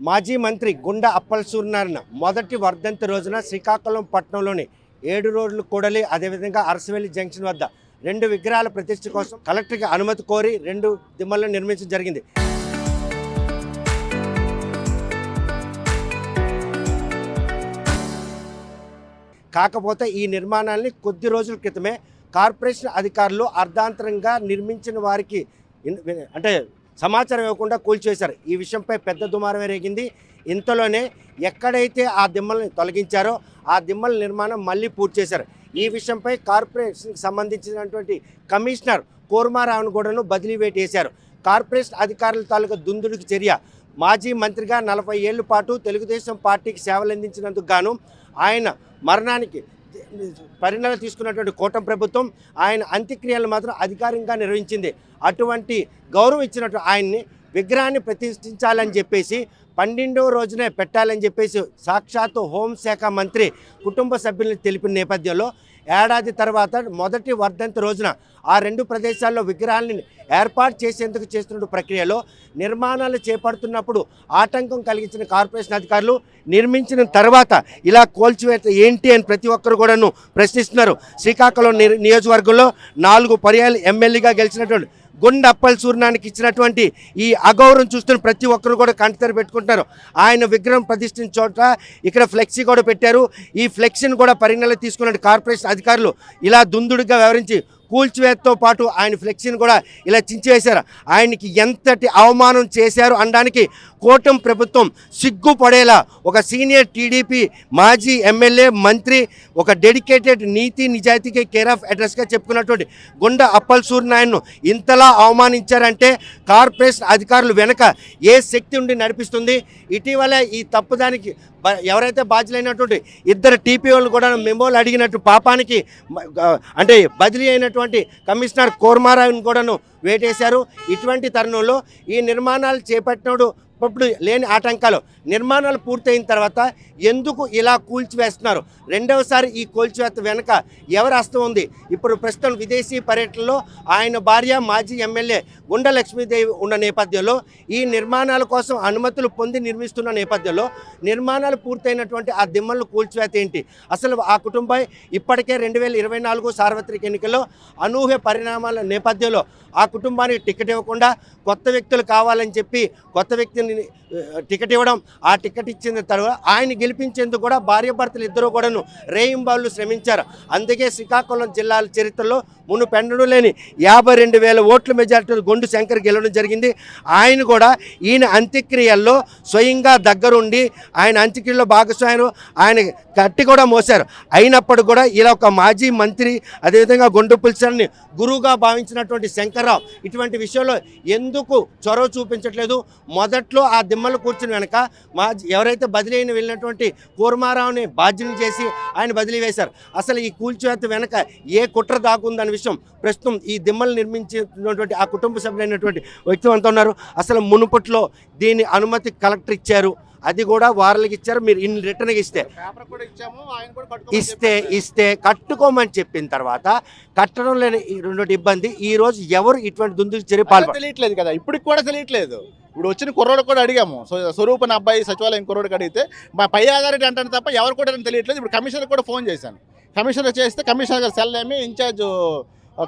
మాజీ మంత్రి గుండా అప్పల్ సూర్యనారాయణ మొదటి వర్ధంతి రోజున శ్రీకాకుళం పట్టణంలోని 7 రోడ్లు కూడలి అదేవిధంగా అరసవెల్లి జంక్షన్ వద్ద 2 విగ్రహాల ప్రతిష్ఠ కోసం కలెక్టర్కి అనుమతి కోరి 2 దిమ్మలను నిర్మించడం జరిగింది. కాకపోతే ఈ నిర్మాణాన్ని కొద్ది రోజుల క్రితమే కార్పొరేషన్ అధికారులు అర్ధాంతరంగా నిర్మించిన వారికి అంటే సమాచారం ఇవ్వకుండా కూల్చేశారు. ఈ విషయంపై పెద్ద దుమారం రేగింది. ఇంతలోనే ఎక్కడైతే ఆ దిమ్మల్ని తొలగించారో ఆ దిమ్మల నిర్మాణం మళ్ళీ పూర్తి చేశారు. ఈ విషయంపై కార్పొరేషన్కి సంబంధించినటువంటి కమిషనర్ కూర్మారావును కూడాను బదిలీ వేటేశారు. కార్పొరేషన్ అధికారుల తాలూకా దుందుడికి చర్య. మాజీ మంత్రిగా 40 ఏళ్ల పాటు తెలుగుదేశం పార్టీకి సేవలందించినందుకు గాను ఆయన మరణానికి పరిణామాలు తీసుకున్నటువంటి కూటమి ప్రభుత్వం ఆయన అంత్యక్రియలు మాత్రం అధికారికంగా నిర్వహించింది. అటువంటి గౌరవం ఇచ్చినట్టు ఆయన్ని విగ్రహాన్ని ప్రతిష్ఠించాలని చెప్పేసి 12వ రోజునే పెట్టాలని చెప్పేసి సాక్షాత్తు హోంశాఖ మంత్రి కుటుంబ సభ్యులను తెలిపిన నేపథ్యంలో ఏడాది తర్వాత మొదటి వర్ధంతి రోజున ఆ 2 ప్రదేశాల్లో విగ్రహాలని ఏర్పాటు చేసేందుకు చేస్తున్న ప్రక్రియలో నిర్మాణాలు చేపడుతున్నప్పుడు ఆటంకం కలిగించిన కార్పొరేషన్ అధికారులు నిర్మించిన తర్వాత ఇలా కోల్చివేత ఏంటి అని ప్రతి ఒక్కరు కూడాను ప్రశ్నిస్తున్నారు. శ్రీకాకుళం నియోజకవర్గంలో 4 పర్యాలు ఎమ్మెల్యేగా గెలిచినటువంటి గుండా అప్పల్ సూర్యనారాయణకి ఇచ్చినటువంటి ఈ అగౌరవం చూస్తున్న ప్రతి ఒక్కరు కూడా కంటతడి పెట్టుకుంటున్నారు. ఆయన విగ్రహం ప్రతిష్ఠించిన చోట ఇక్కడ ఫ్లెక్సీ కూడా పెట్టారు. ఈ ఫ్లెక్సీని కూడా పరిగణలోకి తీసుకున్న కార్పొరేషన్ అధికారులు ఇలా దుందుడుగా వ్యవహరించి కూల్చివేతతో పాటు ఆయన ఫ్లెక్సీని కూడా ఇలా చించివేశారు. ఆయనకి ఎంతటి అవమానం చేశారు అనడానికి కూటమి ప్రభుత్వం సిగ్గుపడేలా ఒక సీనియర్ టీడీపీ మాజీ ఎమ్మెల్యే మంత్రి ఒక డెడికేటెడ్ నీతి నిజాయితీకి కేర్ ఆఫ్ అడ్రస్గా చెప్పుకున్నటువంటి గుండా అప్పల్ సూర్యనారాయణను ఇంతలా అవమానించారంటే కార్పొరేషన్ అధికారులు వెనక ఏ శక్తి ఉండి నడిపిస్తుంది? ఇటీవల ఈ తప్పుదానికి ఎవరైతే బాధ్యులైనటువంటి 2 టీపీఓలు కూడా మెమోలు అడిగినట్టు పాపానికి అంటే బదిలీ అయినటువంటి కమిషనర్ కూర్మారావుని కూడాను వేటేశారు. ఇటువంటి తరుణంలో ఈ నిర్మాణాలు చేపట్టినప్పుడు లేని ఆటంకాలు నిర్మాణాలు పూర్తయిన తర్వాత ఎందుకు ఇలా కూల్చివేస్తున్నారు? రెండవసారి ఈ కూల్చివేత వెనుక ఎవరి హస్తం ఉంది? ఇప్పుడు ప్రస్తుతం విదేశీ పర్యటనలో ఆయన భార్య మాజీ ఎమ్మెల్యే గుండా లక్ష్మీదేవి ఉన్న నేపథ్యంలో ఈ నిర్మాణాల కోసం అనుమతులు పొంది నిర్మిస్తున్న నేపథ్యంలో నిర్మాణాలు పూర్తయినటువంటి ఆ దిమ్మలను కూల్చివేత ఏంటి? అసలు ఆ కుటుంబం ఇప్పటికే 2024 సార్వత్రిక ఎన్నికల్లో అనూహ్య పరిణామాల నేపథ్యంలో ఆ కుటుంబానికి టికెట్ ఇవ్వకుండా కొత్త వ్యక్తులు కావాలని చెప్పి కొత్త వ్యక్తిని టికెట్ ఇవ్వడం, ఆ టికెట్ ఇచ్చిన తర్వాత ఆయన గెలిపించేందుకు కూడా భార్యాభర్తలు ఇద్దరు కూడాను రేయింబాళ్ళు శ్రమించారు. అందుకే శ్రీకాకుళం జిల్లాల చరిత్రలో మునుపెన్నడూ లేని 52,000 ఓట్ల మెజారిటీ గొండు శంకర్ గెలవడం జరిగింది. ఆయన కూడా ఈయన అంత్యక్రియల్లో స్వయంగా దగ్గరుండి ఆయన అంత్యక్రియల్లో భాగస్వామ్యం ఆయన కట్టి కూడా మోశారు. అయినప్పుడు కూడా ఇలా ఒక మాజీ మంత్రి అదేవిధంగా గొండు పులిసాన్ని గురువుగా భావించినటువంటి శంకర్రావు ఇటువంటి విషయంలో ఎందుకు చొరవ చూపించట్లేదు? మొదట్లో ఆ దిమ్మలు కూర్చుని వెనక ఎవరైతే బదిలీ అయిన వెళ్ళినటువంటి కూర్మారావుని బాధ్యుని చేసి ఆయన బదిలీ వేశారు. అసలు ఈ కూల్చివేత వెనక ఏ కుట్ర దాకుందనే విషయం ప్రస్తుతం ఈ దిమ్మలు నిర్మించినటువంటి ఆ కుటుంబ సభ్యులైనటువంటి వ్యక్తులు అంతా ఉన్నారు. అసలు మునుపట్లో దీని అనుమతి కలెక్టర్ ఇచ్చారు, అది కూడా వారాలకి ఇచ్చారు. మీరు ఇన్ని రిటర్న్గా ఇస్తే కట్టుకోమని చెప్పిన తర్వాత కట్టడం లేని రెండోటి ఇబ్బంది. ఈ రోజు ఎవరు ఇటువంటి దుందుకు చర్య తెలియట్లేదు కదా, ఇప్పటికి కూడా తెలియట్లేదు. ఇప్పుడు వచ్చిన కుర్రోడు కూడా అడిగాము, స్వరూపన అబ్బాయి సచివాలయం కుర్రోడికి అడిగితే మా పై అథారిటీ అంటాను తప్ప ఎవరు కూడా తెలియట్లేదు. ఇప్పుడు కమిషనర్ కూడా ఫోన్ చేశాను. కమిషనర్ చేస్తే కమిషనర్ గారు సెల్ ఏమి ఇన్ఛార్జ్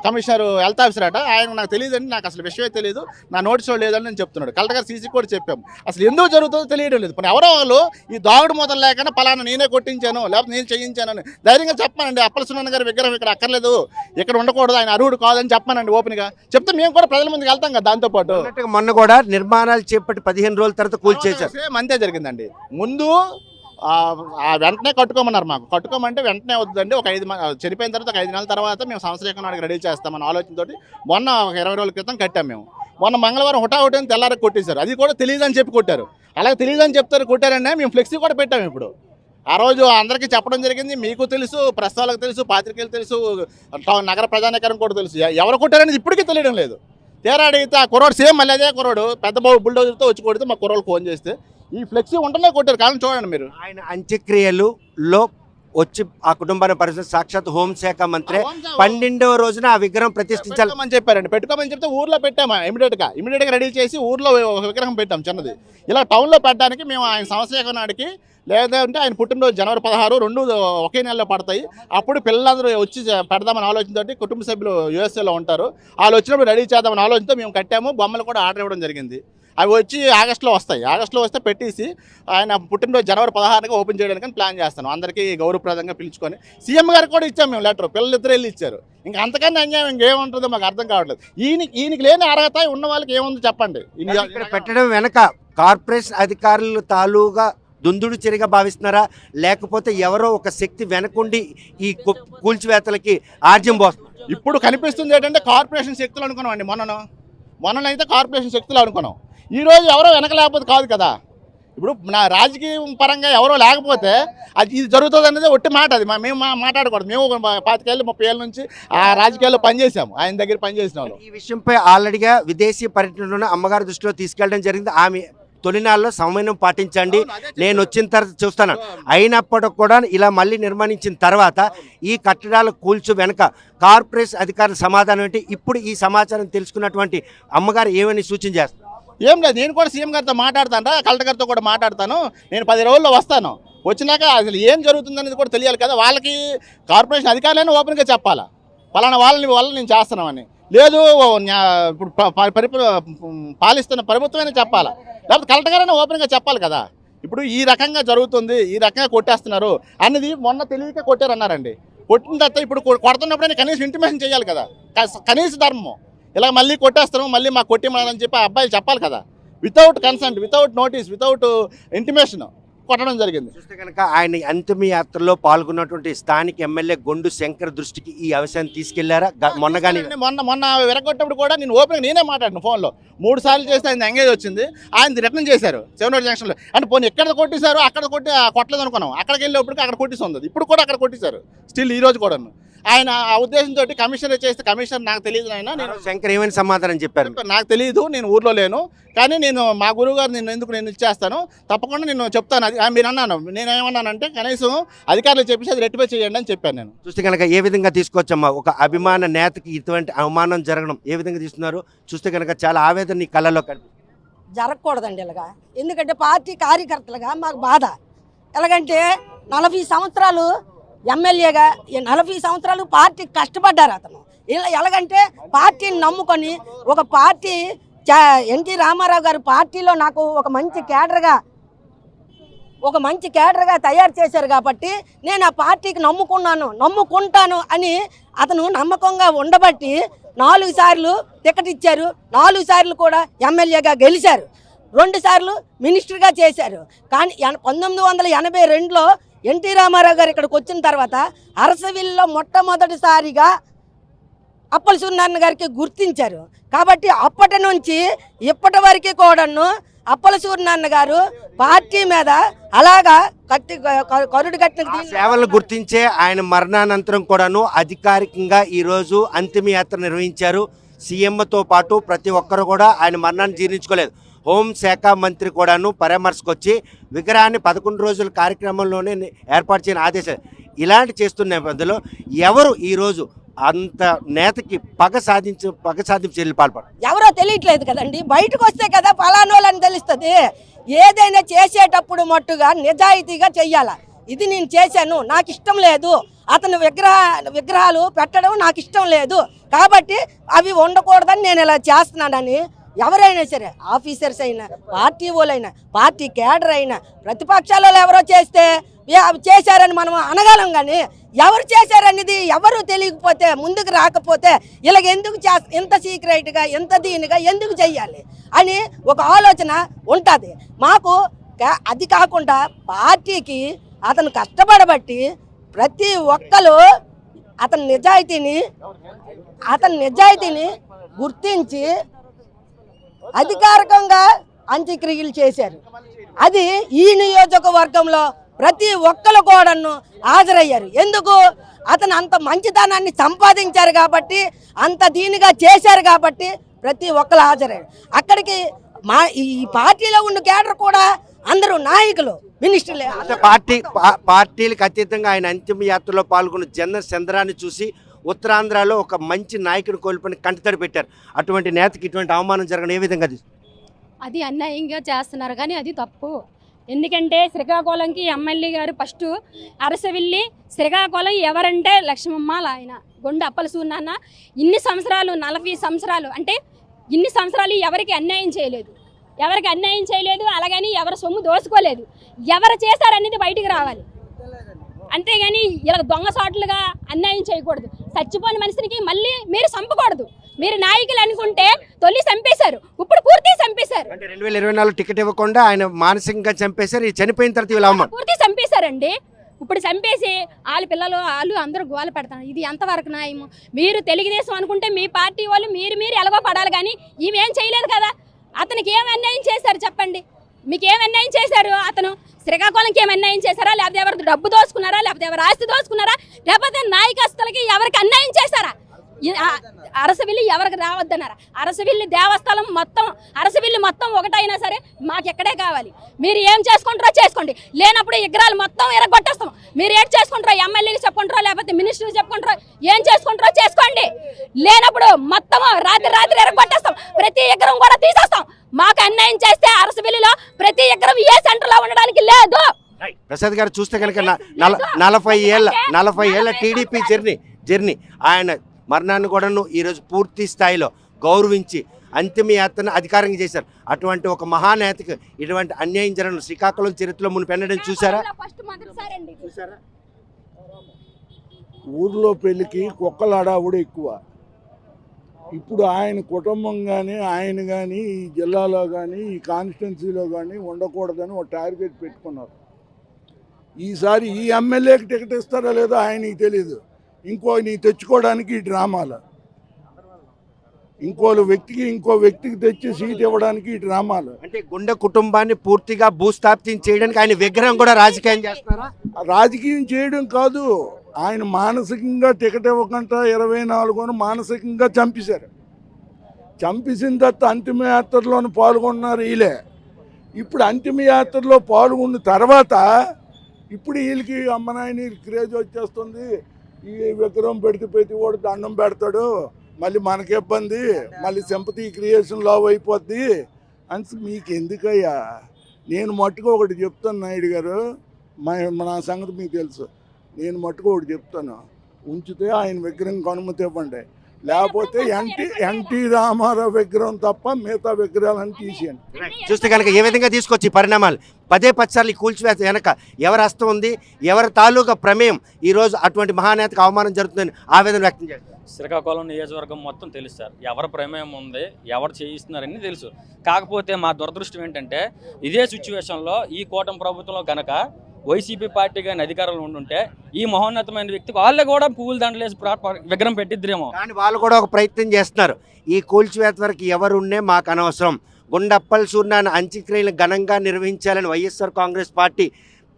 కమిషనర్ హెల్త్ ఆఫీసర్ అట, ఆయన నాకు తెలియదండి, నాకు అసలు విషయమే తెలియదు, నా నోటీసులో లేదని నేను చెప్తున్నాడు. కలెక్టర్ గారు సీసీ కూడా చెప్పాము. అసలు ఎందుకు జరుగుతుందో తెలియడం లేదు. ఎవరో వాళ్ళు ఈ దాగుడు మొదలు లేకుండా పలానా నేనే కొట్టించాను లేకపోతే నేను చేయించానని ధైర్యంగా చెప్పానండి. అప్పల్ సూర్యనారాయణ గారి విగ్రహం ఇక్కడ అక్కర్లేదు, ఇక్కడ ఉండకూడదు, ఆయన అర్హుడు కాదని చెప్పానండి ఓపెన్గా చెప్తే మేము కూడా ప్రజల ముందుకు వెళ్తాం కదా. దాంతోపాటు మొన్న కూడా నిర్మాణాలు చేపట్టి 15 రోజుల తర్వాత కూల్చేశారు. సేమ్ అంతే జరిగిందండి. ముందు వెంటనే కట్టుకోమన్నారు. మాకు కట్టుకోమంటే వెంటనే అవుతుందండి, ఒక 5 చనిపోయిన తర్వాత 5 నెలల తర్వాత మేము సంవత్సరం నాటికి రెడీ చేస్తామన్న ఆలోచనతో మొన్న ఒక 20 రోజుల క్రితం కట్టాం మేము. మొన్న మంగళవారం హుటాహుటిని తెల్లారి కొట్టేశారు. అది కూడా తెలియదని చెప్పి కొట్టారు. అలాగే తెలియదని చెప్తారు కొట్టారనే మేము ఫ్లెక్సీ కూడా పెట్టాము. ఇప్పుడు ఆ రోజు అందరికీ చెప్పడం జరిగింది, మీకు తెలుసు, ప్రెస్ వాళ్ళకి తెలుసు, పాత్రికేయులు తెలుసు, నగర ప్రజానీకరణ కూడా తెలుసు. ఎవరు కొట్టారనేది ఇప్పటికీ తెలియడం లేదు. తేరా అడిగితే ఆ కుర్రోడు సేమ్ మళ్ళీ అదే కుర్రోడు పెద్ద బుల్డోజర్తో వచ్చి కొడితే మా కుర్రోళ్ళు ఫోన్ చేస్తే ఈ ఫ్లెక్సీ ఉంటేనే కొట్టారు. కానీ చూడండి మీరు, ఆయన అంత్యక్రియలలో వచ్చి ఆ కుటుంబాన్ని పరిస్థితి సాక్షాత్ హోంశాఖ మంత్రి 12వ రోజున ఆ విగ్రహం ప్రతిష్ఠించాలి. పెట్టుకోమని చెప్పారండి. పెట్టుకోమని చెప్తే ఊర్లో పెట్టాము. ఇమీడియట్గా రెడీ చేసి ఊర్లో ఒక విగ్రహం పెట్టాం చిన్నది. ఇలా టౌన్లో పెట్టడానికి మేము ఆయన సంవత్సరం నాటికి లేదంటే ఆయన పుట్టినరోజు జనవరి 16 రెండు ఒకే నెలలో పడతాయి. అప్పుడు పిల్లలందరూ వచ్చి పెడదామని ఆలోచనతో కుటుంబ సభ్యులు యూఎస్ఏలో ఉంటారు. వాళ్ళు వచ్చినప్పుడు రెడీ చేద్దామని ఆలోచనతో మేము కట్టాము. బొమ్మలు కూడా ఆర్డర్ ఇవ్వడం జరిగింది. అవి వచ్చి ఆగస్టులో వస్తాయి. ఆగస్టులో వస్తే పెట్టేసి ఆయన పుట్టినరోజు జనవరి 16గా ఓపెన్ చేయడానికి ప్లాన్ చేస్తాను. అందరికీ గౌరవప్రదంగా పిలుచుకొని సీఎం గారికి కూడా ఇచ్చాము మేము లెటర్. పిల్లలు ఇద్దరు వెళ్ళి ఇచ్చారు. ఇంకా అంతకన్నా అన్యాయం ఇంకేముంటుందో మాకు అర్థం కావట్లేదు. ఈయనకి లేని అర్హత ఉన్న వాళ్ళకి ఏముంది చెప్పండి. ఇక్కడ పెట్టడం వెనక కార్పొరేషన్ అధికారులు తాలూగా దుందుడు చర్యగా భావిస్తున్నారా, లేకపోతే ఎవరో ఒక శక్తి వెనకుండి ఈ కూల్చివేతలకి ఆర్జ్యం పోస్తున్నారు? ఇప్పుడు కనిపిస్తుంది ఏంటంటే కార్పొరేషన్ శక్తులు అనుకున్నాం అండి. మొన్ననైతే కార్పొరేషన్ శక్తులు అనుకున్నాం. ఈరోజు ఎవరో వెనక లేకపోతే కాదు కదా. ఇప్పుడు నా రాజకీయం పరంగా ఎవరో లేకపోతే అది ఇది జరుగుతుంది అనేది ఒట్టి మాట. అది మేము మాట్లాడకూడదు. మేము 25 ఏళ్ళు 30 ఏళ్ళ నుంచి ఆ రాజకీయాల్లో పనిచేసాము. ఆయన దగ్గర పనిచేసిన వాళ్ళు. ఈ విషయంపై ఆల్రెడీగా విదేశీ పర్యటనలోనే అమ్మగారి దృష్టిలో తీసుకెళ్ళడం జరిగింది. ఆమె తొలినాళ్ళలో సమన్వయం పాటించండి, నేను వచ్చిన తర్వాత చూస్తాను అయినప్పటికి కూడా ఇలా మళ్ళీ నిర్మాణించిన తర్వాత ఈ కట్టడాల కూల్చు వెనక కార్పొరేషన్ అధికారుల సమాధానం ఏంటి? ఇప్పుడు ఈ సమాచారం తెలుసుకున్నటువంటి అమ్మగారు ఏమని సూచన చేస్తారు? ఏం లేదు, నేను కూడా సీఎం గారితో మాట్లాడతాను, కలెక్టర్ గారితో కూడా మాట్లాడతాను. నేను 10 రోజుల్లో వస్తాను. వచ్చినాక అసలు ఏం జరుగుతుందనేది కూడా తెలియాలి కదా. వాళ్ళకి కార్పొరేషన్ అధికారులైనా ఓపెన్గా చెప్పాలా, పలానా వల్ల నేను చేస్తున్నామని. లేదు ఇప్పుడు పాలిస్తున్న ప్రభుత్వమైనా చెప్పాలా, లేకపోతే కలెక్టర్ గారైనా ఓపెన్గా చెప్పాలి కదా. ఇప్పుడు ఈ రకంగా జరుగుతుంది, ఈ రకంగా కొట్టేస్తున్నారు అన్నది మొన్న తెలియక కొట్టారన్నారండి. కొట్టిన తర్వాత ఇప్పుడు కొడుతున్నప్పుడైనా కనీసం ఇంటిమేషన్ చేయాలి కదా, కనీస ధర్మం. ఇలా మళ్ళీ కొట్టేస్తాము, మళ్ళీ మాకు కొట్టిమని చెప్పి ఆ అబ్బాయిలు చెప్పాలి కదా. Without consent, without notice, without intimation కొట్టడం జరిగింది. చూస్తే కనుక ఆయన అంతిమ యాత్రలో పాల్గొన్నటువంటి స్థానిక ఎమ్మెల్యే గొండు శంకర్ దృష్టికి ఈ అంశాన్ని తీసుకెళ్లారా? మొన్న విరగొట్టప్పుడు కూడా నేను ఓపెన్గా నేనే మాట్లాడిన ఫోన్లో 3 సార్లు చేస్తే ఆయన ఎంగేజ్ వచ్చింది. ఆయన రిటర్న్ చేశారు సెవెన్ జంక్షన్లో. అంటే పోనీ ఎక్కడ కొట్టేశారు, అక్కడ కొట్టలేదు అనుకున్నాం. అక్కడికి వెళ్ళేప్పటికి అక్కడ కొట్టేసి ఉంది. ఇప్పుడు కూడా అక్కడ కొట్టేశారు స్టిల్ ఈ రోజు కూడా. ఆయన ఆ ఉద్దేశంతో కమిషనర్ చేస్తే కమిషనర్ నాకు తెలియదు ఆయన. నేను శంకర్ ఏమైనా సమాధానం చెప్పారు? నాకు తెలియదు, నేను ఊర్లో లేను, కానీ నేను మా గురువు గారు నేను ఇచ్చేస్తాను, తప్పకుండా నేను చెప్తాను. అది మీరు అన్నాను. నేనేమన్నానంటే కనీసం అధికారులు చెప్పేసి అది రెట్టిఫై చేయండి అని చెప్పాను నేను. చూస్తే కనుక ఏ విధంగా తీసుకోవచ్చమ్మా ఒక అభిమాన నేతకి ఇటువంటి అవమానం జరగడం ఏ విధంగా తీస్తున్నారు? చూస్తే కనుక చాలా ఆవేదన నీ కళ్ళలో జరగకూడదండి ఇలాగా. ఎందుకంటే పార్టీ కార్యకర్తలుగా మాకు బాధ. ఎలాగంటే 40 సంవత్సరాలు ఎమ్మెల్యేగా 40 సంవత్సరాలు పార్టీకి కష్టపడ్డారు అతను. ఇలా ఎలాగంటే పార్టీని నమ్ముకొని ఒక పార్టీ ఎన్టీ రామారావు గారు పార్టీలో నాకు ఒక మంచి కేడర్గా తయారు చేశారు కాబట్టి నేను ఆ పార్టీకి నమ్ముకుంటాను అని అతను నమ్మకంగా ఉండబట్టి 4 సార్లు టికెట్ ఇచ్చారు. 4 సార్లు కూడా ఎమ్మెల్యేగా గెలిచారు. 2 సార్లు మినిస్టర్గా చేశారు. కానీ 1982లో ఎన్టీ రామారావు గారు ఇక్కడికి వచ్చిన తర్వాత అరసవిల్లో మొట్టమొదటిసారిగా అప్పల సూర్యనారాయణ గారికి గుర్తించారు. కాబట్టి అప్పటి నుంచి ఇప్పటి వరకు కూడాను అప్పల సూర్యనారాయణ గారు పార్టీ మీద అలాగా కరుడు కట్టిన సేవలను గుర్తించే ఆయన మరణానంతరం కూడాను అధికారికంగా ఈరోజు అంతిమయాత్ర నిర్వహించారు. సీఎంతో పాటు ప్రతి ఒక్కరు కూడా ఆయన మరణాన్ని జీర్ణించుకోలేదు. హోంశాఖ మంత్రి కూడాను పరామర్శకు వచ్చి విగ్రహాన్ని 11 రోజుల కార్యక్రమంలోనే ఏర్పాటు చేయని ఆదేశాలు. ఇలాంటి చేస్తున్న నేపథ్యంలో ఎవరు ఈరోజు అంత నేతకి పగ సాధింపు చర్యలు పాల్పడరు? ఎవరో తెలియట్లేదు కదండి. బయటకు వస్తే కదా ఫలానోళ్ళని తెలుస్తుంది. ఏదైనా చేసేటప్పుడు మట్టుగా నిజాయితీగా చెయ్యాల. ఇది నేను చేశాను, నాకు ఇష్టం లేదు, అతను విగ్రహాలు పెట్టడం నాకు ఇష్టం లేదు, కాబట్టి అవి ఉండకూడదని నేను ఇలా చేస్తున్నానని ఎవరైనా సరే, ఆఫీసర్స్ అయినా, పార్టీ వాళ్ళైనా, పార్టీ కేడర్ అయినా, ప్రతిపక్షాలలో ఎవరో చేశారని మనం అనగలం. కానీ ఎవరు చేశారనేది ఎవరు తెలియకపోతే, ముందుకు రాకపోతే ఇలాగ ఎందుకు ఎంత సీక్రెట్గా ఎంత దీనిగా ఎందుకు చెయ్యాలి అని ఒక ఆలోచన ఉంటుంది మాకు. అది కాకుండా పార్టీకి అతను కష్టపడబట్టి ప్రతి ఒక్కరు అతని నిజాయితీని గుర్తించి అధికారికంగా అంత్యక్రియలు చేశారు. అది ఈ నియోజకవర్గంలో ప్రతి ఒక్కరు కూడాను హాజరయ్యారు. ఎందుకు? అతను అంత మంచితనాన్ని సంపాదించారు కాబట్టి, అంత దీనిగా చేశారు కాబట్టి ప్రతి ఒక్కరు హాజరయ్యారు. అక్కడికి ఈ పార్టీలో ఉన్న కేడర్ కూడా అందరూ నాయకులు మినిస్టర్లే పార్టీలకు అతీతంగా ఆయన అంతిమ యాత్రలో పాల్గొన్న జన చంద్రాన్ని చూసి ఉత్తరాంధ్రలో ఒక మంచి నాయకుడు కోల్పోయి కంటతడి పెట్టారు. అటువంటి నేతకి ఇటువంటి అవమానం జరగడం ఏ విధంగా అది అన్యాయంగా చేస్తున్నారు, కానీ అది తప్పు. ఎందుకంటే శ్రీకాకుళంకి ఎమ్మెల్యే గారు ఫస్ట్ అరసవిల్లి శ్రీకాకుళం ఎవరంటే లక్ష్మమ్మ ఆయన గుండె అప్పల సూర్యనాన్న ఇన్ని సంవత్సరాలు 40 సంవత్సరాలు అంటే ఇన్ని సంవత్సరాలు ఎవరికి అన్యాయం చేయలేదు, అలాగని ఎవరు సొమ్ము దోసుకోలేదు. ఎవరు చేశారనేది బయటికి రావాలి, అంతేగాని ఇలా దొంగసాట్లుగా అన్యాయం చేయకూడదు. చచ్చిపోయిన మనిషికి మళ్ళీ మీరు చంపకూడదు. మీరు నాయకులు అనుకుంటే తొలి చంపేశారు, ఇప్పుడు పూర్తి చంపేశారు. అంటే 2024 టికెట్ ఇవ్వకుండా ఆయన మానసికంగా చంపేశారు. ఈ చనిపోయిన తర్వాత వీళ్ళ అమ్మ పూర్తి చంపేశారండి. ఇప్పుడు చంపేసి వాళ్ళ పిల్లలు వాళ్ళు అందరూ గోల పెడతారు. ఇది ఎంతవరకు న్యాయము? మీరు తెలుగుదేశం అనుకుంటే మీ పార్టీ వాళ్ళు మీరు ఎలాగో పడాలి, కానీ ఈమె ఏం చేయలేదు కదా. అతనికి ఏం అన్యాయం చేశారు చెప్పండి? మీకు ఏం అన్యాయం చేశారు? అతను శ్రీకాకుళంకి ఏం అన్యాయం చేశారా, లేకపోతే ఎవరు డబ్బు దోసుకున్నారా, లేకపోతే ఎవరు ఆస్తి దోసుకున్నారా, లేకపోతే నాయకస్తులకి ఎవరికి అన్యాయం చేశారా? అరసవిల్లి ఎవరికి రావద్దన్నారా? అరసవిల్లి దేవస్థలం మొత్తం అరసవిల్లి మొత్తం ఒకటైనా సరే మాకు ఎక్కడే కావాలి. మీరు ఏం చేసుకుంటారో చేసుకోండి, లేనప్పుడు విగ్రహాలు మొత్తం ఎరగొట్టేస్తాం. మీరు ఏం చేసుకుంటారో ఎమ్మెల్యేకి చెప్పుకుంటారో లేకపోతే మినిస్టర్కి చెప్పుకుంటారో ఏం చేసుకుంటారో చేసుకోండి, లేనప్పుడు మొత్తం రాత్రి ఎరగొట్టేస్తాం. ప్రతి విగ్రహం కూడా తీసేస్తాం. మాకు అన్యాయం చేస్తే అరసవిల్లిలో ప్రతి విగ్రహం ఏ సెంటర్లో ఉండడానికి లేదు. ప్రసాద్ గారు చూస్తే కనుక 40 ఏళ్ళ టీడీపీ జర్నీ ఆయన మరణాన్ని కూడాను ఈరోజు పూర్తి స్థాయిలో గౌరవించి అంతిమ యాత్రను అధికారంగా చేశారు. అటువంటి ఒక మహానేతకు ఇటువంటి అన్యాయం జరగడం శ్రీకాకుళం చరిత్రలో మునిపెన్నడం చూసారా? ఊర్లో పెళ్లికి కుక్కల హడావుడు ఎక్కువ. ఇప్పుడు ఆయన కుటుంబం కానీ ఆయన కానీ ఈ జిల్లాలో కానీ ఈ కాన్స్టిట్యున్సీలో కానీ ఉండకూడదని ఒక టార్గెట్ పెట్టుకున్నారు. ఈసారి ఈ ఎమ్మెల్యేకి టికెట్ ఇస్తారో లేదో ఆయనకి తెలియదు. నీ తెచ్చుకోవడానికి ఈ డ్రామాలు, ఇంకో వ్యక్తికి తెచ్చి సీట్ ఇవ్వడానికి ఈ డ్రామాలు. అంటే గుండె కుటుంబాన్ని పూర్తిగా భూస్థాపితం చేయడానికి ఆయన విగ్రహం కూడా రాజకీయం చేస్తున్నారా? రాజకీయం చేయడం కాదు, ఆయన మానసికంగా టికెట్ ఇవ్వకుండా 24 మానసికంగా చంపేశారు. చంపేసిన తర్వాత అంతిమయాత్రలోనే పాల్గొన్నారు వీళ్ళే. ఇప్పుడు అంతిమయాత్రలో పాల్గొన్న తర్వాత ఇప్పుడు వీళ్ళకి అమ్మనాయని క్రేజ్ వచ్చేస్తుంది. ఈ విగ్రహం పెడితే ప్రతి వాడు దండం పెడతాడు, మళ్ళీ మనకి ఇబ్బంది, మళ్ళీ సింపతి క్రియేషన్ లావ్ అయిపోద్ది అని మీకు ఎందుకయ్యా? నేను మట్టుకు ఒకటి చెప్తాను నాయుడు గారు, నా సంగతి మీకు తెలుసు. నేను మట్టుకు ఒకటి చెప్తాను, ఉంచితే ఆయన విగ్రహం అనుమతి ఇవ్వండి, లేకపోతే ఎన్టీ రామారావు విగ్రహం తప్ప మిగతా విగ్రహాలను తీసేయండి. చూస్తే కనుక ఏ విధంగా తీసుకొచ్చి పరిణామాలు 10 సార్లు కూల్చివేత వెనక ఎవరి హస్తం ఉంది, ఎవరి తాలూకా ప్రమేయం ఈరోజు అటువంటి మహానేతకు అవమానం జరుగుతుందని ఆవేదన వ్యక్తం చేస్తారు. శ్రీకాకుళం నియోజకవర్గం మొత్తం తెలుసు సార్, ఎవరి ప్రమేయం ఉంది, ఎవరు చేయిస్తున్నారని తెలుసు. కాకపోతే మా దురదృష్టం ఏంటంటే ఇదే సిచ్యువేషన్లో ఈ కూటమి ప్రభుత్వంలో కనుక వైసీపీ పార్టీ కానీ అధికారంలో ఉండుంటే ఈ మహోన్నతమైన వ్యక్తికి వాళ్ళే కూడా పువ్వులు దండలేసి విగ్రహం పెట్టిద్రేమో. కానీ వాళ్ళు కూడా ఒక ప్రయత్నం చేస్తున్నారు. ఈ కూల్చివేత వరకు ఎవరున్నే మాకు అనవసరం, గుండప్పల్ సూర్యనారాయణ అంత్యక్రియలను ఘనంగా నిర్వహించాలని వైఎస్ఆర్ కాంగ్రెస్ పార్టీ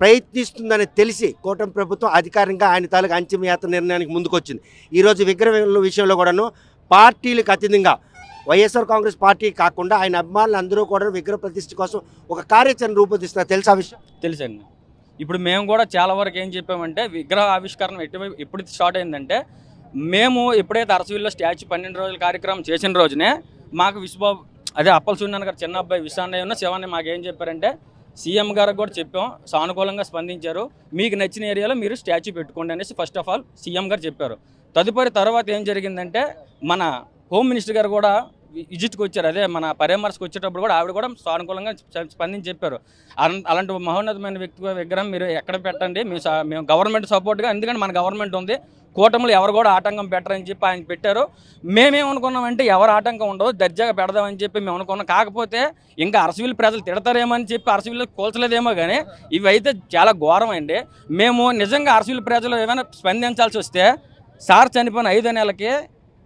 ప్రయత్నిస్తుందని తెలిసి కూటమి ప్రభుత్వం అధికారంగా ఆయన తాలూకు అంతిమయాత్ర నిర్ణయానికి ముందుకొచ్చింది. ఈరోజు విగ్రహం విషయంలో కూడాను పార్టీలకు అతీతంగా వైఎస్ఆర్ కాంగ్రెస్ పార్టీ కాకుండా ఆయన అభిమానులు అందరూ కూడా విగ్రహ ప్రతిష్ఠ కోసం ఒక కార్యాచరణ రూపొందిస్తున్నారు. తెలుసా విషయం? తెలుసండి. ఇప్పుడు మేము కూడా చాలా వరకు ఏం చెప్పామంటే విగ్రహ ఆవిష్కరణ ఎప్పుడు స్టార్ట్ అయిందంటే మేము ఎప్పుడైతే అరసవిల్లో స్టాచ్యూ 12 రోజుల కార్యక్రమం చేసిన రోజునే మాకు విశ్వబాబు అదే అప్పల సూర్యనారాయణ గారు చిన్న అబ్బాయి విశాన్నయ్య ఉన్న శివాన్ని మాకేం చెప్పారంటే సీఎం గారికి కూడా చెప్పాం, సానుకూలంగా స్పందించారు. మీకు నచ్చిన ఏరియాలో మీరు స్టాచ్యూ పెట్టుకోండి అనేసి ఫస్ట్ ఆఫ్ ఆల్ సీఎం గారు చెప్పారు. తర్వాత ఏం జరిగిందంటే మన హోమ్ మినిస్టర్ గారు కూడా విజిట్కి వచ్చారు, అదే మన పరామర్శకు వచ్చేటప్పుడు కూడా ఆవిడ కూడా సానుకూలంగా స్పందించి చెప్పారు, అలాంటి మహోన్నతమైన వ్యక్తి విగ్రహం మీరు ఎక్కడ పెట్టండి, మేము గవర్నమెంట్ సపోర్ట్గా, ఎందుకంటే మన గవర్నమెంట్ ఉంది, కూటమిలో ఎవరు కూడా ఆటంకం పెట్టరని చెప్పి ఆయన పెట్టారు. మేమేమనుకున్నామంటే ఎవరు ఆటంకం ఉండదు, దర్జాగా పెడదామని చెప్పి మేము అనుకున్నాం. కాకపోతే ఇంకా అరసవిల్లి ప్రజలు తిడతారేమో అని చెప్పి అరసవిల్లి కూల్చలేదేమో, కానీ ఇవి అయితే చాలా ఘోరం అండి. మేము నిజంగా అరసవిల్లి ప్రజలు ఏమైనా స్పందించాల్సి వస్తే సార్ చనిపోయిన 5 నెలలకి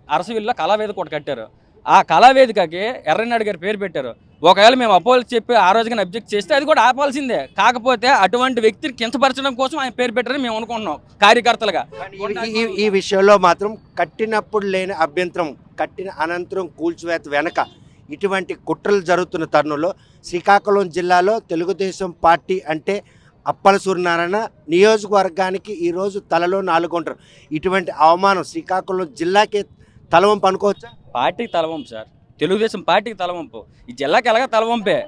అరసవిల్లిలో కళావేదిక ఒకటి కట్టారు. ఆ కళావేదికకి ఎర్రనాయుడు గారి పేరు పెట్టారు. ఒకవేళ మేము అపోజ్ చెప్పి ఆ రోజుగా అబ్జెక్ట్ చేస్తే అది కూడా ఆపాల్సిందే. కాకపోతే అటువంటి వ్యక్తిని కించపరచడం కోసం ఆయన పేరు పెట్టారని మేము అనుకుంటున్నాం కార్యకర్తలుగా. ఈ విషయంలో మాత్రం కట్టినప్పుడు లేని అభ్యంతరం, కట్టిన అనంతరం కూల్చివేత వెనక ఇటువంటి కుట్రలు జరుగుతున్న తరుణంలో శ్రీకాకుళం జిల్లాలో తెలుగుదేశం పార్టీ అంటే అప్పల సూర్యనారాయణ నియోజకవర్గానికి ఈరోజు తలలో నాలుగుంటారు. ఇటువంటి అవమానం శ్రీకాకుళం జిల్లాకే తలవంపు అనుకోవచ్చా? పార్టీకి తలవంపు సార్, తెలుగుదేశం పార్టీకి తలవంపు, ఈ జిల్లాకి ఎలాగ తలవంపే.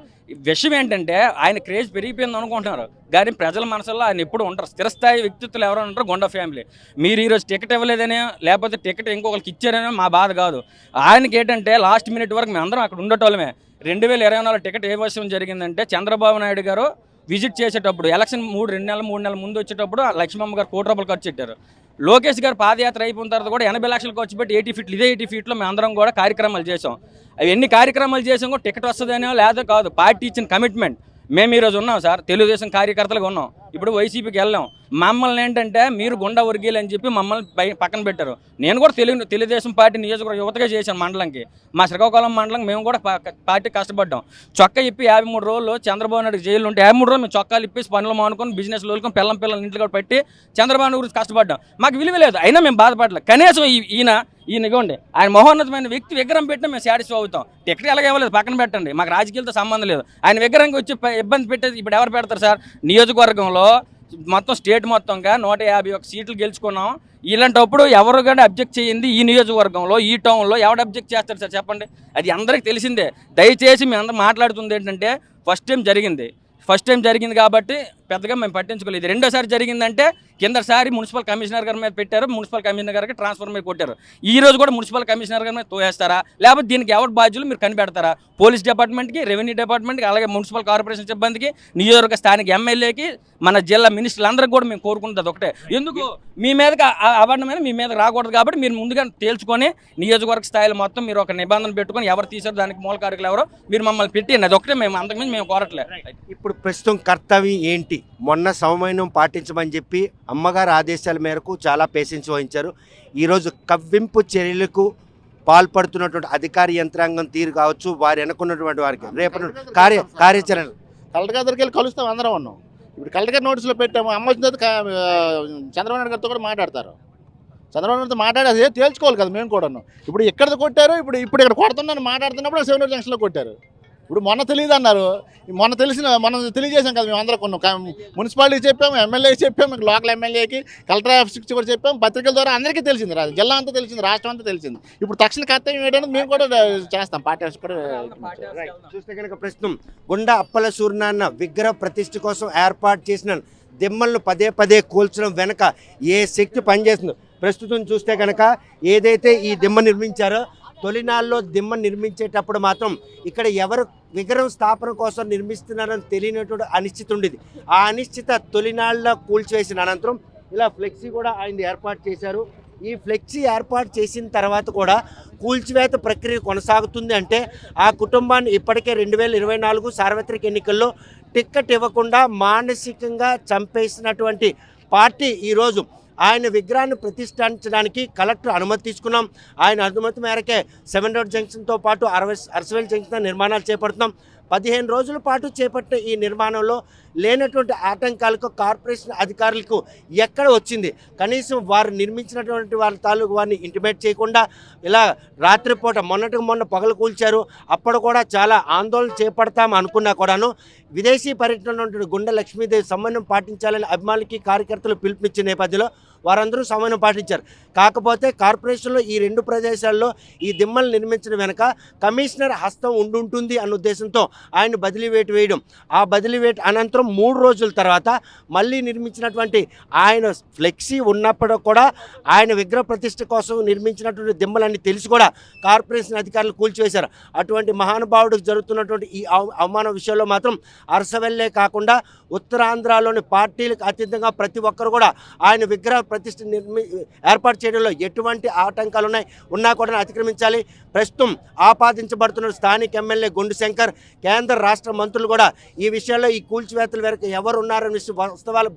విషయం ఏంటంటే ఆయన క్రేజ్ పెరిగిపోయింది అనుకుంటున్నారు, కానీ ప్రజల మనసులో ఆయన ఎప్పుడు ఉంటారు. స్థిరస్థాయి వ్యక్తిత్వాలు ఎవరు ఉంటారు? గుండా ఫ్యామిలీ. మీరు ఈరోజు టికెట్ ఇవ్వలేదనే, లేకపోతే టికెట్ ఇంకొకరికి ఇచ్చారనే మా బాధ కాదు. ఆయనకి ఏంటంటే లాస్ట్ మినిట్ వరకు మేము అందరం అక్కడ ఉండేటోళ్ళమే. 2024 టికెట్ ఏ విషయం జరిగిందంటే, చంద్రబాబు నాయుడు గారు విజిట్ చేసేటప్పుడు ఎలక్షన్ 3 నెలల ముందు వచ్చేటప్పుడు లక్ష్మమ్మ గారు ₹1 కోటి ఖర్చు పెట్టారు. లోకేష్ గారు పాదయాత్ర అయిపోయిన తర్వాత కూడా 80 లక్షలు ఖర్చు పెట్టి 80 ఫీట్లు, ఇదే 80 ఫీట్లో మేము అందరం కూడా కార్యక్రమాలు చేసాం. అవి ఎన్ని కార్యక్రమాలు చేసాం కూడా టికెట్ వస్తుందనే లేదా కాదు, పార్టీ ఇచ్చిన కమిట్మెంట్. మేము ఈరోజు ఉన్నాం సార్, తెలుగుదేశం కార్యకర్తలుగా ఉన్నాం. ఇప్పుడు వైసీపీకి వెళ్ళాం. మమ్మల్ని ఏంటంటే మీరు గుండా వర్గీయులు అని చెప్పి మమ్మల్ని పక్కన పెట్టారు. నేను కూడా తెలుగుదేశం పార్టీ నియోజకవర్గ యువతగా చేశాను మండలంకి. మా శ్రీకాకుళం మండలం మేము కూడా పార్టీ కష్టపడ్డాం. చొక్కా ఇప్పి 53 రోజులు చంద్రబాబు నాయుడు జైలు ఉంటే 53 రోజులు మేము చొక్కాలు ఇప్పేసి పనులు మానుకొని బిజినెస్ లోనుకొని పిల్లల ఇంట్లో కూడా పెట్టి చంద్రబాబు నాయుడు గురించి కష్టపడ్డాం. మాకు విలువ లేదు, అయినా మేము బాధపడలేదు. కనీసం ఈయన ఇవ్వండి, ఆయన మహోన్నతమైన వ్యక్తి విగ్రహం పెట్టినా మేము సాటిస్ఫై అవుతాం. టికెట్ ఎలాగ ఇవ్వలేదు, పక్కన పెట్టండి, మాకు రాజకీయాలతో సంబంధం లేదు. ఆయన విగ్రహంకి వచ్చి ఇబ్బంది పెట్టేది ఇప్పుడు ఎవరు పెడతారు సార్? నియోజకవర్గంలో మొత్తం స్టేట్ మొత్తంగా 151 సీట్లు గెలుచుకున్నాం. ఇలాంటప్పుడు ఎవరు కానీ అబ్జెక్ట్ చేయింది ఈ నియోజకవర్గంలో, ఈ టౌన్లో ఎవడు అబ్జెక్ట్ చేస్తారు సార్ చెప్పండి? అది అందరికీ తెలిసిందే. దయచేసి మేము అందరూ మాట్లాడుతుంది ఏంటంటే, ఫస్ట్ టైం జరిగింది కాబట్టి పెద్దగా మేము పట్టించుకోలేదు. రెండోసారి జరిగిందంటే కిందసారి మున్సిపల్ కమిషనర్ గారి మీద పెట్టారు, మున్సిపల్ కమిషనర్ గారికి ట్రాన్స్ఫర్ మీద కొట్టారు. ఈ రోజు కూడా మున్సిపల్ కమిషనర్ గారి మీద తోయేస్తారా, లేకపోతే దీనికి ఎవరి బాధ్యులు మీరు కనిపెడతారా? పోలీస్ డిపార్ట్మెంట్కి, రెవెన్యూ డిపార్ట్మెంట్కి, అలాగే మున్సిపల్ కార్పొరేషన్ సిబ్బందికి, నియోజకవర్గ స్థానిక ఎమ్మెల్యేకి, మన జిల్లా మినిస్టర్లందరికీ కూడా మేము కోరుకుంటుంది ఒకటే, ఎందుకు మీ మీదకి అవార్డు మీ మీద రాకూడదు కాబట్టి మీరు ముందుగా తేల్చుకొని నియోజకవర్గ స్థాయిలో మొత్తం మీరు ఒక నిబంధన పెట్టుకొని ఎవరు తీసారో దానికి మూల కారకులు ఎవరో మీరు మమ్మల్ని పెట్టి అది ఒకటే. మేము అంతకుమించి మేము కోరట్లేదు. ఇప్పుడు ప్రస్తుతం కర్తవ్యం ఏంటి? మొన్న సమన్వయం పాటించమని చెప్పి అమ్మగారి ఆదేశాల మేరకు చాలా పేషెన్స్ వహించారు. ఈరోజు కవ్వింపు చర్యలకు పాల్పడుతున్నటువంటి అధికార యంత్రాంగం తీరు కావచ్చు, వారు ఎన్నుకున్నటువంటి వారికి రేపటి కార్యాచరణ కలెక్టర్ గారి దగ్గరికి వెళ్ళి కలుస్తాం అందరం ఉన్నాం. ఇప్పుడు కలెక్టర్ గారి నోటీసులో పెట్టాము, అమ్మ వచ్చిన తర్వాత చంద్రబాబు నాయుడు గారితో కూడా మాట్లాడతారు. చంద్రబాబు నాయుడుతో మాట్లాడి అదే తేల్చుకోవాలి కదా మేము కూడాను. ఇప్పుడు ఇక్కడ కొట్టారు, ఇప్పుడు ఇక్కడ కొడుతున్నాను మాట్లాడుతున్నప్పుడు సెవెనూరు జంక్షన్లో కొట్టారు. ఇప్పుడు మొన్న తెలియదు అన్నారు, మొన్న తెలియజేసాం కదా మేము అందరం కొన్నాం. మున్సిపాలిటీకి చెప్పాము, ఎమ్మెల్యేకి చెప్పాము, లోకల్ ఎమ్మెల్యేకి, కలెక్టర్ ఆఫీస్కి కూడా చెప్పాము, పత్రికల ద్వారా అందరికీ తెలిసింది, జిల్లా అంతా తెలిసింది, రాష్ట్రం అంతా తెలిసింది. ఇప్పుడు తక్షణ కర్తవ్యం ఏంటంటే మేము కూడా చేస్తాం, పార్టీ ఆఫీస్ కూడా. చూస్తే కనుక ప్రస్తుతం గుండా అప్పల సూర్యనారాయణ విగ్రహ ప్రతిష్ఠ కోసం ఏర్పాటు చేసిన దిమ్మలను పదే కూల్చడం వెనక ఏ శక్తి పనిచేస్తుందో ప్రస్తుతం చూస్తే కనుక ఏదైతే ఈ దిమ్మ నిర్మించారో తొలినాళ్ళలో దిమ్మ నిర్మించేటప్పుడు మాత్రం ఇక్కడ ఎవరు విగ్రహం స్థాపన కోసం నిర్మిస్తున్నారని తెలియనటువంటి అనిశ్చితి ఉండేది. ఆ అనిశ్చిత తొలినాళ్ళలో కూల్చివేసిన అనంతరం ఇలా ఫ్లెక్సీ కూడా ఆయన ఏర్పాటు చేశారు. ఈ ఫ్లెక్సీ ఏర్పాటు చేసిన తర్వాత కూడా కూల్చివేత ప్రక్రియ కొనసాగుతుంది. అంటే ఆ కుటుంబాన్ని ఇప్పటికే 2024 సార్వత్రిక ఎన్నికల్లో టిక్కెట్ ఇవ్వకుండా మానసికంగా చంపేసినటువంటి పార్టీ ఈరోజు ఆయన విగ్రహాన్ని ప్రతిష్ఠించడానికి కలెక్టర్ అనుమతి తీసుకున్నాం. ఆయన అనుమతి మేరకే 7 రోడ్ జంక్షన్తో పాటు అరసవేల్ జంక్షన్ నిర్మాణాలు చేపడుతున్నాం. 15 రోజుల పాటు చేపట్టిన ఈ నిర్మాణంలో లేనటువంటి ఆటంకాలకు కార్పొరేషన్ అధికారులకు ఎక్కడ వచ్చింది? కనీసం వారు నిర్మించినటువంటి వాళ్ళ తాలూకు వారిని ఇంటిమేట్ చేయకుండా ఇలా రాత్రిపూట మొన్న పగలు కూల్చారు. అప్పుడు కూడా చాలా ఆందోళన చేపడతాం అనుకున్నా కూడాను విదేశీ పర్యటనలో ఉన్నటువంటి గుండె లక్ష్మీదేవి సమన్వయం పాటించాలని అభిమానులకి కార్యకర్తలు పిలుపునిచ్చే నేపథ్యంలో వారందరూ సమన్వయం పాటించారు. కాకపోతే కార్పొరేషన్లో ఈ 2 ప్రదేశాల్లో ఈ దిమ్మలు నిర్మించడం వెనక కమిషనర్ హస్తం ఉండుంటుంది అన్న ఉద్దేశంతో ఆయన బదిలీ వేటు వేయడం, ఆ బదిలీ వేటు అనంతరం 3 రోజుల తర్వాత మళ్ళీ నిర్మించినటువంటి ఆయన ఫ్లెక్సీ ఉన్నప్పుడు కూడా ఆయన విగ్రహ ప్రతిష్ఠ కోసం నిర్మించినటువంటి దిమ్మలన్నీ తెలిసి కూడా కార్పొరేషన్ అధికారులు కూల్చివేశారు. అటువంటి మహానుభావుడికి జరుగుతున్నటువంటి ఈ అవమానం విషయంలో మాత్రం అరసవెల్లే కాకుండా ఉత్తరాంధ్రలోని పార్టీలకు అతీతంగా ప్రతి ఒక్కరు కూడా ఆయన విగ్రహ ప్రతిష్ఠ ఏర్పాటు చేయడంలో ఎటువంటి ఆటంకాలు ఉన్నా కూడా అతిక్రమించాలి. ప్రస్తుతం ఆపాదించబడుతున్న స్థానిక ఎమ్మెల్యే గుండు శంకర్, కేంద్ర రాష్ట్ర మంత్రులు కూడా ఈ విషయంలో ఈ కూల్చివేతల వెనక ఎవరు ఉన్నారనే విషయం వాస్తవాలు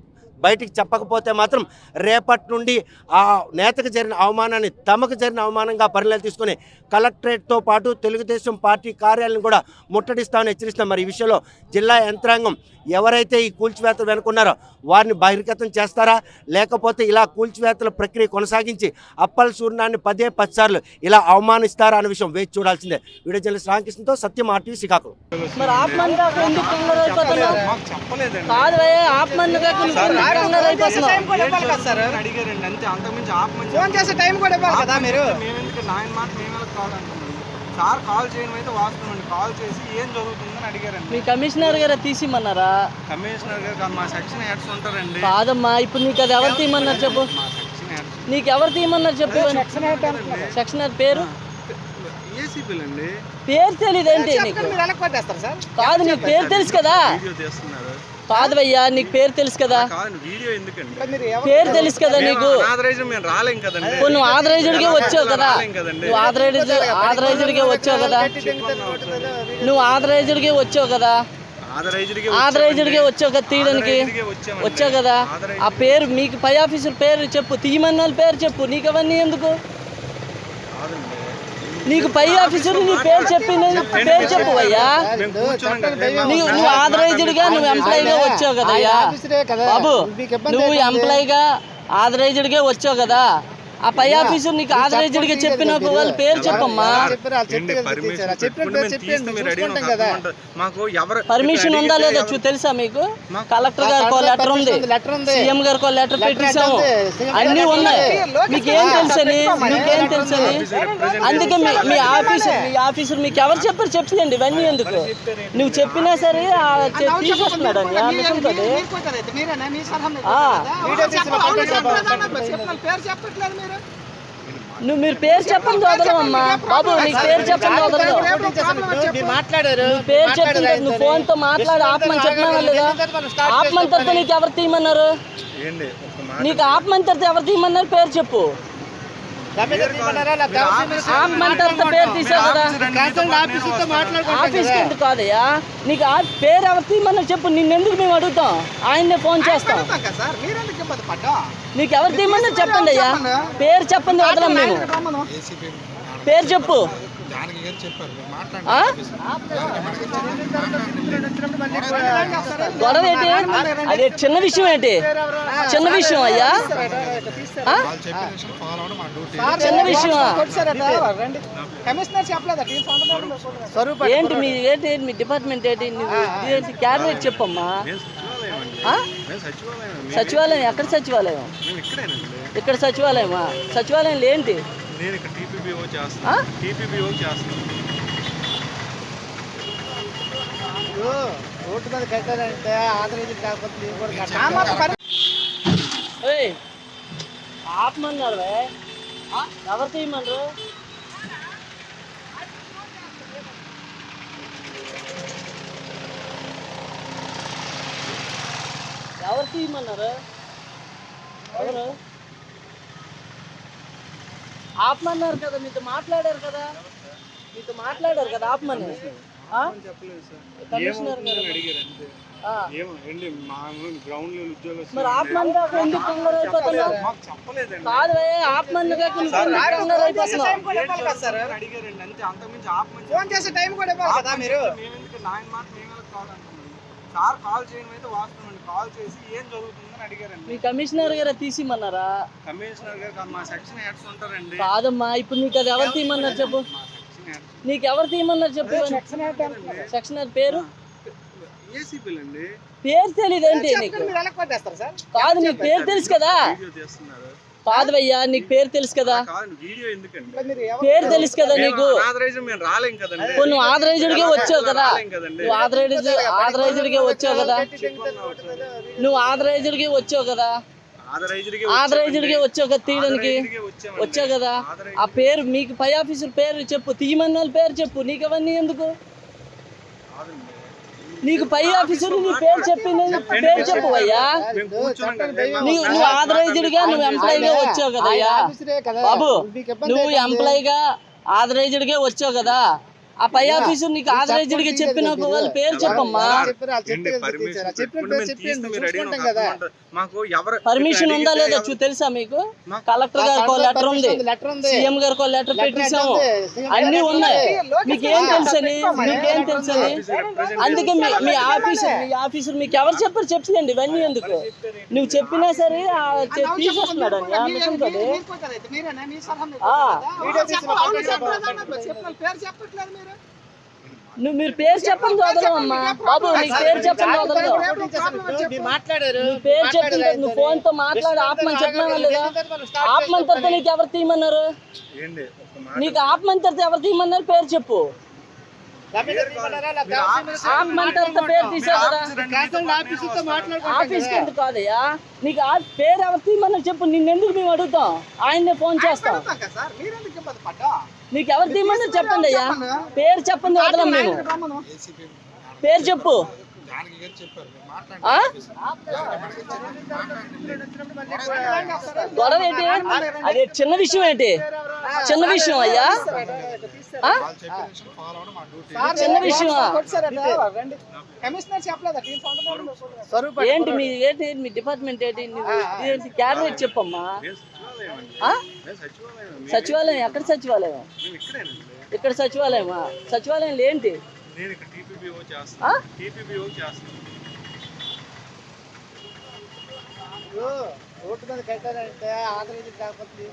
బయటికి చెప్పకపోతే మాత్రం రేపటి నుండి ఆ నేతకు జరిగిన అవమానాన్ని తమకు జరిగిన అవమానంగా పరిణామాలు తీసుకుని కలెక్టరేట్తో పాటు తెలుగుదేశం పార్టీ కార్యాలయం కూడా ముట్టడిస్తామని హెచ్చరిస్తాం. మరి ఈ విషయంలో జిల్లా యంత్రాంగం ఎవరైతే ఈ కూల్చివేతలు వెనుకున్నారో వారిని బహిర్గతం చేస్తారా, లేకపోతే ఇలా కూల్చివేతల ప్రక్రియ కొనసాగించి అప్పల సూర్యాన్ని 10 సార్లు ఇలా అవమానిస్తారా అనే విషయం వేచి చూడాల్సిందే. వీడియో జర్నలిస్ట్ రామకృష్ణతో సత్యం, RTV, శ్రీకాకుళం. మరి ఆపమని కాక ఎందుకు కంగారు అయిపోతున్నావు? కాదు భయ్యా, ఆపమని కాక నువ్వు ఎందుకు కంగారు అయిపోతున్నావు? అడిగారండి అంతే, అంతకుమించి ఆపమని ఫోన్ చేసే టైం కూడా ఇవ్వాలి కదా మీరు. మేమెందుకు నాయన మాట మేము కాల్ అంటున్నాం. సార్ కాల్ చేయడం అయితే వాస్తవం అండి. కాల్ చేసి ఏం జరుగుతుందని అడిగారండి. మీ కమిషనర్ గారు తీసిమన్నారా? కమిషనర్ గారు కాదు, మా సెక్షన్ హెడ్స్ ఉంటారండి. కాదమ్మా, ఇప్పుడు నీకు అది ఎవరు తీయమన్నారు చెప్పు? మా సెక్షన్ హెడ్స్ నీకు ఎవరు తీయమన్నారు చెప్పు? సెక్షన్ హెడ్ పేరు ఏసీపీలు అండి. పేరు తెలియదేంటి నీకు? మీరు వెనక్కి పట్టేస్తారు సార్. కాదు, నీకు పేరు తెలుసు కదా? వీడియో తీస్తున్నారు. కాదు భయ్యా, నీకు పేరు తెలుసు కదా? కాదు, వీడియో ఎందుకండి? మీరు ఎవరు పేరు తెలుసు కదా నీకు? ఆథరైజ్ మేము రాలేం కదండి. నువ్వు ఆథరైజ్డ్గా వచ్చావు కదా? రాలేం కదండి. నువ్వు ఆథరైజ్డ్గా వచ్చావు కదా? నువ్వు ఆథరైజ్డ్గా వచ్చావు కదా? ఆథరైజ్డ్గా వచ్చావు కదా తీయడానికి? వచ్చావు కదా? ఆ పేరు మీకు పై ఆఫీసర్ పేరు చెప్పు, తీయమన్న వాళ్ళ పేరు చెప్పు. నీకు అవన్నీ ఎందుకు? నీకు పై ఆఫీసర్ నీ పేరు చెప్పి పేరు చెప్పు అయ్యా. నువ్వు ఆథరైజ్డ్గా నువ్వు ఎంప్లాయీగా వచ్చావు కదా అయ్యా బాబు, నువ్వు ఎంప్లాయీగా ఆథరైజ్డ్గా వచ్చావు కదా? ఆ పై ఆఫీసర్ నీకు ఆథరైజ్డ్గా చెప్పిన వాళ్ళ పేరు చెప్పమ్మా. పర్మిషన్ ఉందా లేదా తెలుసా మీకు? కలెక్టర్ గారికి లెటర్ ఉంది, సీఎం గారికి లెటర్ పెట్టేసాము, అన్నీ ఉన్నాయి. మీకేం తెలుసని? మీకేం తెలుసని? అందుకే మీ ఆఫీసర్ మీకు ఎవరు చెప్పారు చెప్పండి. ఇవన్నీ ఎందుకు? నువ్వు చెప్పినా సరే తీసుకొస్తున్నాడు అని నువ్వు మీరు పేరు చెప్పండి వదలమ్మా బాబు. నీకు పేరు చెప్పండి వదలదు. మాట్లాడారు, పేరు చెప్పింది నువ్వు ఫోన్ తో మాట్లాడి ఆపమని చెప్పినా లేదా? ఆపమని తర్వాత నీకు ఎవరు తీయమన్నారు? నీకు ఆపమని తర్వాత ఎవరు తీయమన్నారు? పేరు చెప్పు. ఆపమని తర్వాత పేరు తీసావు కదా? ఆఫీస్కి ఎందుకు కాదయ్యా? నీకు పేరు ఎవరు తీయమన్నారు చెప్పు. నిన్నెందుకు మేము అడుగుతాం? ఆయన్నే ఫోన్ చేస్తాం. నీకు ఎవరు తీయమన్నారు చెప్పండి అయ్యా. పేరు చెప్పండి వదలం మేము. పేరు చెప్పు. గొడవ ఏంటి? అదే చిన్న విషయం ఏంటి? చిన్న విషయం అయ్యా, చిన్న విషయమా? ఏంటి మీ డిపార్ట్మెంట్ ఏంటి? క్యాబినెట్ చెప్పమ్మా. సచివాలయం ఎక్కడ? సచివాలయం ఇక్కడ సచివాలయమా? సచివాలయంలో ఏంటి? రోడ్డు మీద కట్టారంటే ఆథరైజ్ కాకపోతే ఆపమన్నారు. ఎవరు తీయమన్నారు? ఎవరు తీయమన్నారు? ఎవరు ఆపమన్నారు కదా? మీతో మాట్లాడారు కదా? ఆపమని కమిషనర్ గారు మరి ఆపమని కాక ఎందుకు కంగారు అయిపోతున్నావు? కాదు ఆపమని కాక నువ్వు ఎందుకు కంగారు అయిపోతున్నావు? అడిగారండి అంతే, అంతకుమించి ఆపమని. ఫోన్ చేసే టైం కూడా ఇవ్వాలి కదా మీరు. మేమెందుకు నాయన మాట మేము కాల్ అంటున్నాం. సార్ కాల్ చేయడం అయితే వాస్తవం అండి. కాల్ చేసి ఏం జరుగుతుందని అడిగారండి. మీ కమిషనర్ గారు తీసిమన్నారా? కమిషనర్ గారు కాదు, మా సెక్షన్ హెడ్స్ ఉంటారండి. కాదమ్మా, ఇప్పుడు నీకు అది ఎవరు తీయమన్నారు చెప్పు? నీకు ఎవరు తీయమన్నారు చెప్పు? సెక్షన్ హెడ్ పేరు ఏసీపీలు అండి. పేరు తెలియదేంటి నీకు? మీరు వెనక్కి పట్టేస్తారు సార్. కాదు, నీకు పేరు తెలుసు కదా? కాదు భయ్యా, నీకు పేరు తెలుసు కదా? వీడియో ఎందుకండి? పేరు తెలుసు కదా నీకు? మేము రాలేం కదండి. నువ్వు ఆథరైజ్డ్గా వచ్చావు కదా? నువ్వు ఆథరైజ్డ్గా వచ్చావు కదా? నువ్వు ఆథరైజ్డ్గా వచ్చావు కదా? ఆథరైజ్డ్గా వచ్చావు కదా తీయడానికి? వచ్చావు కదా? ఆ పేరు మీకు పై ఆఫీసర్ పేరు చెప్పు, తీయమన్న వాళ్ళ పేరు చెప్పు. నీకు అవన్నీ ఎందుకు? నీకు పై ఆఫీసర్ నీ పేరు చెప్పి పేరు చెప్పు అయ్యా. నువ్వు ఆథరైజ్డ్గా నువ్వు ఎంప్లాయీగా వచ్చావు కదా అయ్యా బాబు, నువ్వు ఎంప్లాయీగా ఆథరైజ్డ్గా వచ్చావు కదా? ఆ పై ఆఫీసర్ నీకు ఆథరైజ్డ్ గా చెప్పిన వాళ్ళ పేరు చెప్పమ్మా. పర్మిషన్ ఉందా లేదా తెలుసా మీకు? కలెక్టర్ గారికి లెటర్ ఉంది, సీఎం గారికి లెటర్ పెట్టించాము, అన్ని ఉన్నాయి. మీకేం తెలుసని అందుకే మీ ఆఫీసర్ మీకు ఎవరు చెప్పారు చెప్పండి. ఇవన్నీ ఎందుకు నువ్వు చెప్పినా సరే తీసేస్తున్నాడు నువ్వు మీరు పేరు చెప్పండి వదలమ్మా బాబు. నీకు పేరు చెప్పండి వదలదు. పేరు చెప్పింది నువ్వు ఫోన్ తో మాట్లాడి ఆపమని చెప్పినా లేదా? ఆపమని తర్వాత నీకు ఎవరు తీయమన్నారు? నీకు ఆపమని తర్వాత ఎవరు తీయమన్నారు? పేరు చెప్పు. ఆపమని తర్వాత పేరు తీసావు కదా. ఆఫీస్కి ఎందుకు కాదయ్యా? నీకు పేరు ఎవరు తీయమన్నారు చెప్పు. నిన్నెందుకు మేము అడుగుతాం? ఆయన్నే ఫోన్ చేస్తాం. నీకు ఎవరు తీయమన్నారు చెప్పండి అయ్యా. పేరు చెప్పండి వదలం మేము. పేరు చెప్పు. గొడవ ఏంటి? అదే చిన్న విషయం ఏంటి? చిన్న విషయం అయ్యా, చిన్న విషయం ఏంటి? మీ డిపార్ట్మెంట్ ఏంటి? క్యాబినెట్ చెప్పమ్మా. సచివాలయం ఎక్కడ? సచివాలయం ఇక్కడ సచివాలయమా? సచివాలయంలో ఏంటి? రోడ్డు మీద కట్టారంటే ఆంధ్రప్రదేశ్ కాకపోతే